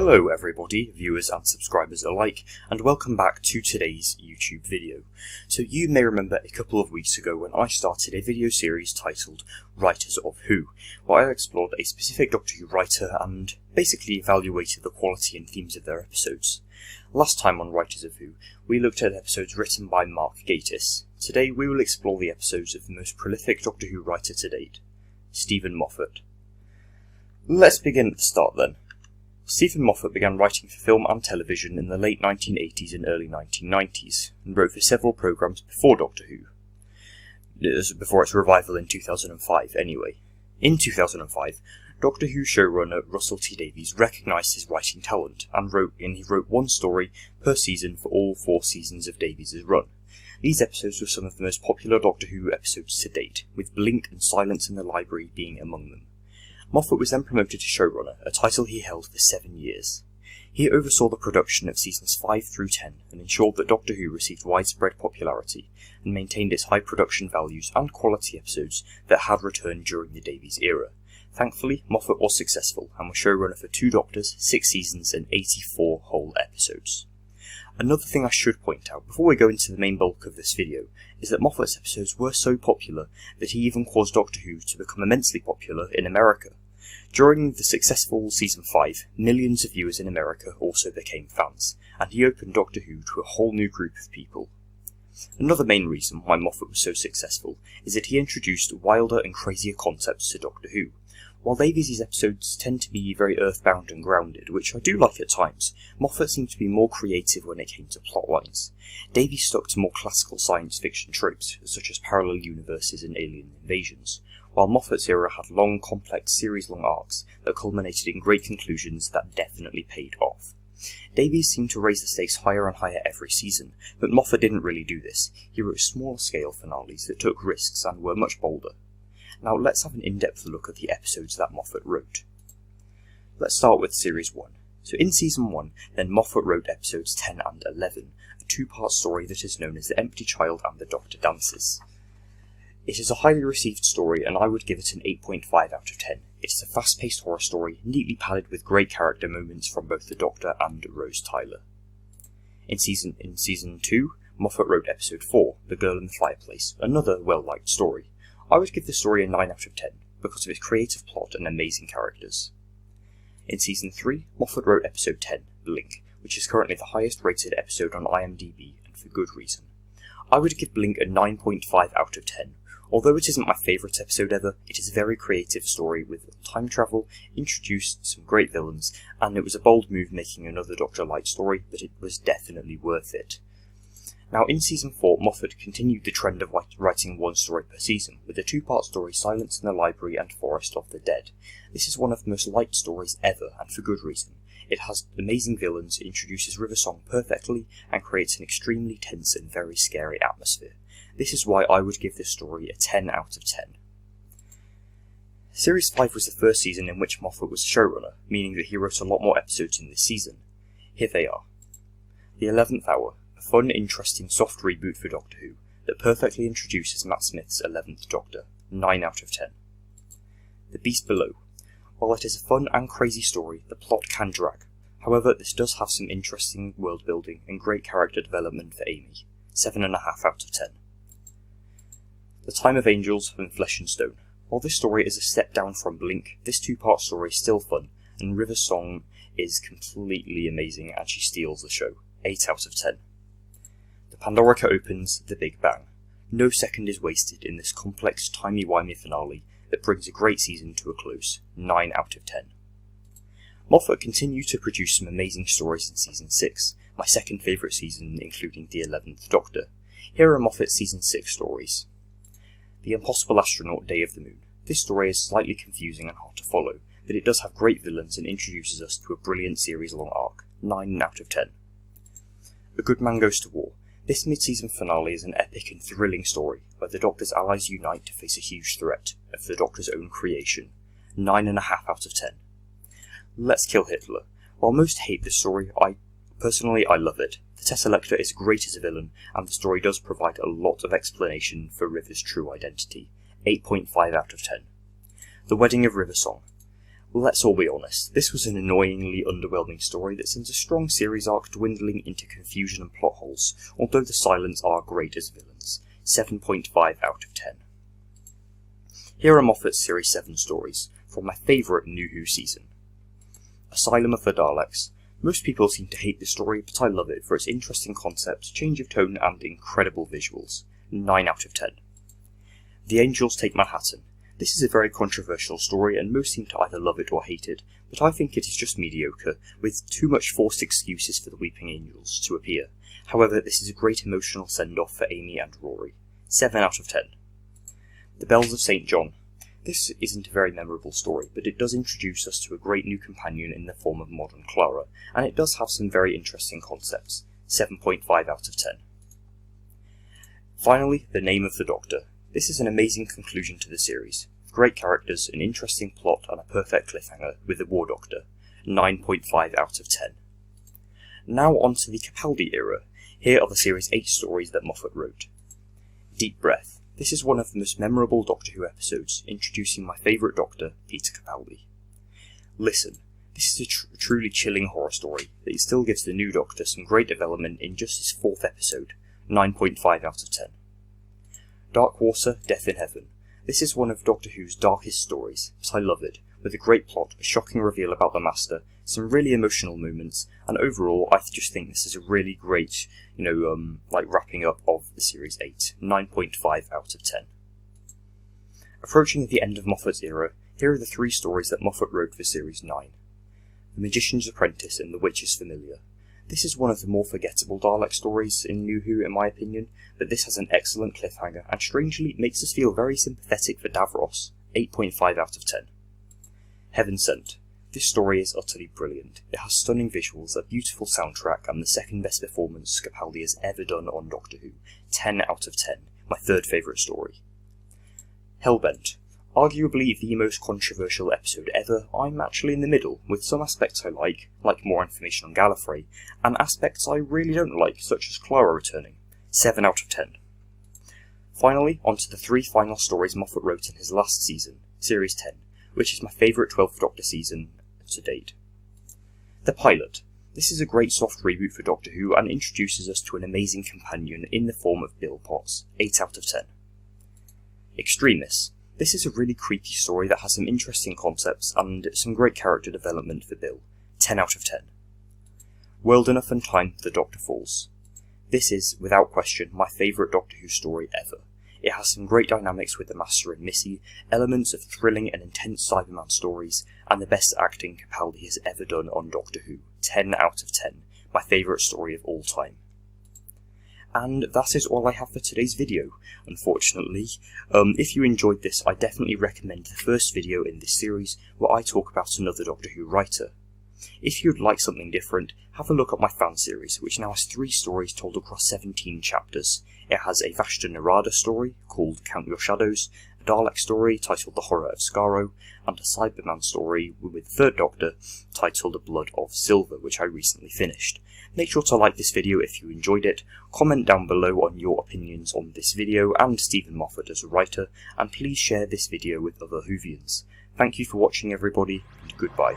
Hello everybody, viewers and subscribers alike, and welcome back to today's YouTube video. So you may remember a couple of weeks ago when I started a video series titled Writers of Who, where I explored a specific Doctor Who writer and basically evaluated the quality and themes of their episodes. Last time on Writers of Who, we looked at episodes written by Mark Gatiss. Today we will explore the episodes of the most prolific Doctor Who writer to date, Steven Moffatt. Let's begin at the start then. Steven Moffatt began writing for film and television in the late 1980s and early 1990s, and wrote for several programmes before Doctor Who. Before its revival in 2005, anyway. In 2005, Doctor Who showrunner Russell T Davies recognised his writing talent, and he wrote one story per season for all 4 seasons of Davies' run. These episodes were some of the most popular Doctor Who episodes to date, with Blink and Silence in the Library being among them. Moffatt was then promoted to showrunner, a title he held for 7 years. He oversaw the production of seasons 5 through 10 and ensured that Doctor Who received widespread popularity and maintained its high production values and quality episodes that had returned during the Davies era. Thankfully, Moffatt was successful and was showrunner for 2 Doctors, 6 seasons and 84 whole episodes. Another thing I should point out before we go into the main bulk of this video is that Moffatt's episodes were so popular that he even caused Doctor Who to become immensely popular in America. During the successful season 5, millions of viewers in America also became fans, and he opened Doctor Who to a whole new group of people. Another main reason why Moffatt was so successful is that he introduced wilder and crazier concepts to Doctor Who. While Davies' episodes tend to be very earthbound and grounded, which I do like at times, Moffatt seemed to be more creative when it came to plotlines. Davies stuck to more classical science fiction tropes, such as parallel universes and alien invasions, while Moffatt's era had long, complex, series-long arcs that culminated in great conclusions that definitely paid off. Davies seemed to raise the stakes higher and higher every season, but Moffatt didn't really do this. He wrote smaller-scale finales that took risks and were much bolder. Now let's have an in-depth look at the episodes that Moffatt wrote. Let's start with Series 1. So in Season 1, then Moffatt wrote episodes 10 and 11, a 2-part story that is known as The Empty Child and The Doctor Dances. It is a highly received story and I would give it an 8.5 out of 10. It is a fast-paced horror story, neatly padded with great character moments from both the Doctor and Rose Tyler. In Season 2, Moffatt wrote episode 4, The Girl in the Fireplace, another well-liked story. I would give the story a 9 out of 10 because of its creative plot and amazing characters. In Season 3, Moffatt wrote episode 10, Blink, which is currently the highest rated episode on IMDb, and for good reason. I would give Blink a 9.5 out of 10. Although it isn't my favourite episode ever, it is a very creative story with time travel, introduced some great villains, and it was a bold move making another Doctor Light story, but it was definitely worth it. Now in Season 4, Moffatt continued the trend of writing one story per season, with the 2-part story Silence in the Library and Forest of the Dead. This is one of the most liked stories ever, and for good reason. It has amazing villains, introduces River Song perfectly, and creates an extremely tense and very scary atmosphere. This is why I would give this story a 10 out of 10. Series 5 was the first season in which Moffatt was showrunner, meaning that he wrote a lot more episodes in this season. Here they are. The 11th Hour, a fun, interesting, soft reboot for Doctor Who that perfectly introduces Matt Smith's 11th Doctor, 9 out of 10. The Beast Below. While it is a fun and crazy story, the plot can drag. However, this does have some interesting world building and great character development for Amy, 7.5 out of 10. The Time of Angels and Flesh and Stone. While this story is a step down from Blink, this 2-part story is still fun, and River Song is completely amazing and she steals the show, 8 out of 10. The Pandorica opens The Big Bang. No second is wasted in this complex, timey-wimey finale that brings a great season to a close, 9 out of 10. Moffatt continued to produce some amazing stories in Season 6, my second favourite season including the 11th Doctor. Here are Moffatt's Season 6 stories. The Impossible Astronaut, Day of the Moon. This story is slightly confusing and hard to follow, but it does have great villains and introduces us to a brilliant series-long arc, 9 out of 10. A Good Man Goes to War. This mid-season finale is an epic and thrilling story, where the Doctor's allies unite to face a huge threat of the Doctor's own creation, 9.5 out of 10. Let's Kill Hitler. While most hate this story, I love it. The Tesselector is great as a villain, and the story does provide a lot of explanation for River's true identity, 8.5 out of 10. The Wedding of River Song. Let's all be honest, this was an annoyingly underwhelming story that sends a strong series arc dwindling into confusion and plot holes, although the Silents are great as villains. 7.5 out of 10. Here are Moffatt's Series 7 stories, from my favourite New Who season. Asylum of the Daleks. Most people seem to hate this story, but I love it for its interesting concept, change of tone and incredible visuals. 9 out of 10. The Angels Take Manhattan. This is a very controversial story and most seem to either love it or hate it, but I think it is just mediocre, with too much forced excuses for the Weeping Angels to appear. However, this is a great emotional send-off for Amy and Rory. 7 out of 10. The Bells of St. John. This isn't a very memorable story, but it does introduce us to a great new companion in the form of modern Clara, and it does have some very interesting concepts. 7.5 out of 10. Finally, The Name of the Doctor. This is an amazing conclusion to the series. Great characters, an interesting plot, and a perfect cliffhanger with the War Doctor. 9.5 out of 10. Now on to the Capaldi era. Here are the series 8 stories that Moffat wrote. Deep Breath. This is one of the most memorable Doctor Who episodes, introducing my favourite Doctor, Peter Capaldi. Listen. This is a truly chilling horror story that still gives the new Doctor some great development in just his 4th episode. 9.5 out of 10. Darkwater, Death in Heaven. This is one of Doctor Who's darkest stories, but I love it, with a great plot, a shocking reveal about the Master, some really emotional moments, and overall I just think this is a really great, wrapping up of the Series 8. 9.5 out of 10. Approaching the end of Moffat's era, here are the 3 stories that Moffat wrote for Series 9. The Magician's Apprentice and The Witch's Familiar. This is one of the more forgettable Dalek stories in New Who in my opinion, but this has an excellent cliffhanger and strangely makes us feel very sympathetic for Davros. 8.5 out of 10. Heaven Sent. This story is utterly brilliant. It has stunning visuals, a beautiful soundtrack, and the second best performance Capaldi has ever done on Doctor Who. 10 out of 10. My 3rd favourite story. Hellbent. Arguably the most controversial episode ever, I'm actually in the middle, with some aspects I like more information on Gallifrey, and aspects I really don't like, such as Clara returning. 7 out of 10. Finally, onto the 3 final stories Moffat wrote in his last season, Series 10, which is my favourite 12th Doctor season to date. The Pilot. This is a great soft reboot for Doctor Who and introduces us to an amazing companion in the form of Bill Potts. 8 out of 10. Extremis. This is a really creepy story that has some interesting concepts and some great character development for Bill. 10 out of 10. World Enough and Time, The Doctor Falls. This is, without question, my favourite Doctor Who story ever. It has some great dynamics with the Master and Missy, elements of thrilling and intense Cyberman stories, and the best acting Capaldi has ever done on Doctor Who. 10 out of 10. My favourite story of all time. And that is all I have for today's video, unfortunately. If you enjoyed this, I definitely recommend the first video in this series where I talk about another Doctor Who writer. If you'd like something different, have a look at my fan series, which now has 3 stories told across 17 chapters. It has a Vashta Narada story called Count Your Shadows, a Dalek story titled The Horror of Skaro, and a Cyberman story with the 3rd Doctor titled The Blood of Silver, which I recently finished. Make sure to like this video if you enjoyed it, comment down below on your opinions on this video and Steven Moffatt as a writer, and please share this video with other Whovians. Thank you for watching everybody, and goodbye.